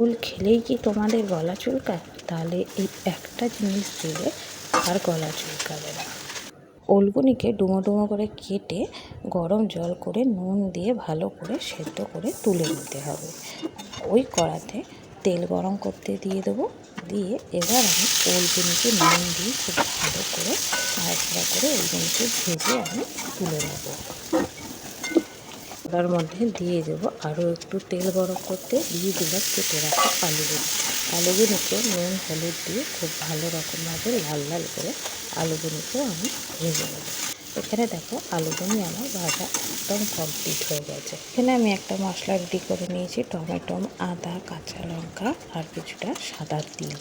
ওল খেলেই কি তোমাদের গলা চুলকায়? তাহলে এই একটা জিনিস দিলে আর গলা চুলকাবে না। ওলগুনিকে ডুমো ডুমো করে কেটে গরম জল করে নুন দিয়ে ভালো করে সেদ্ধ করে তুলে নিতে হবে। ওই কড়াতে তেল গরম করতে দিয়ে দেবো। দিয়ে এবার আমি ওলগুনিকে নুন দিয়ে খুব ভালো করে নাড়াচাড়া করে ওলগুনিকে ভেজে আমি তুলে নেবো। ওটার মধ্যে দিয়ে দেবো আরও একটু তেল গরম করতে দিয়ে দিলাম কেটে রাখা আলুগুলো। আলুগুলোকে নুন হলুদ দিয়ে খুব ভালো রকমভাবে লাল লাল করে আলুগুলোকেও আমি ভেজে নেবো। এখানে দেখো আলুগুনি আমার ভাজা একদম কমপ্লিট হয়ে গেছে। এখানে আমি একটা মশলা রেডি করে নিয়েছি, টমেটো, আদা, কাঁচা লঙ্কা আর কিছুটা সাদা তিল।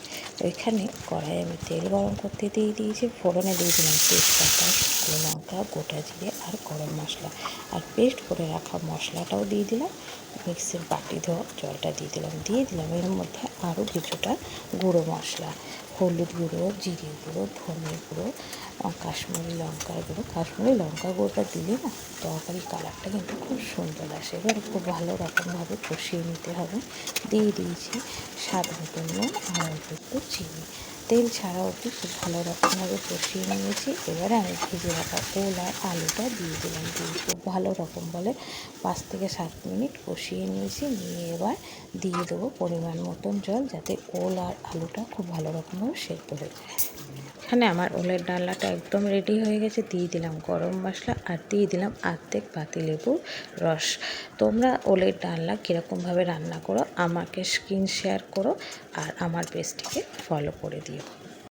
ওইখানে কড়াইয়ে আমি তেল গরম করতে দিয়ে দিয়েছি। ফোড়নে দিয়ে দিলাম তেজপাতা, শুকনো লঙ্কা, গোটা জিরে আর গরম মশলা। আর পেস্ট করে রাখা মশলাটাও দিয়ে দিলাম। মিক্সির বাটি ধোয়া জলটা দিয়ে দিলাম এর মধ্যে আরও কিছুটা গুঁড়ো মশলা, হলুদ গুঁড়ো, জিরে গুঁড়ো, ধনে গুঁড়ো, কাশ্মীরি লঙ্কার গুঁড়ো। কাশ্মীরি লঙ্কা গুঁড়োটা দিলে না তরকারি কালারটা কিন্তু খুব সুন্দর আসে। এবার খুব ভালো রকমভাবে কষিয়ে নিতে হবে। দিয়ে দিয়েছি স্বাদ মতো নুন আর অল্প একটু চিনি। তেল ছাড়া অবধি খুব ভালো রকমভাবে কষিয়ে নিয়েছি। এবারে আমি ভেজে রাখা ওল আর আলুটা দিয়ে দিলাম। দিয়ে খুব ভালো রকম বলে 5 থেকে 7 মিনিট কষিয়ে নিয়েছি। নিয়ে এবার দিয়ে দেবো পরিমাণ মতন জল, যাতে ওল আর আলুটা খুব ভালো রকমভাবে সেদ্ধ হয়ে যায়। এখানে আমার ওলের ডালনাটা একদম রেডি হয়ে গেছে। দিয়ে দিলাম গরম মশলা আর দিয়ে দিলাম অর্ধেক পাতিলেবুর রস। তোমরা ওলের ডালনা কীরকমভাবে রান্না করো আমাকে স্ক্রিন শেয়ার করো আর আমার পেজটিকে ফলো করে দিও।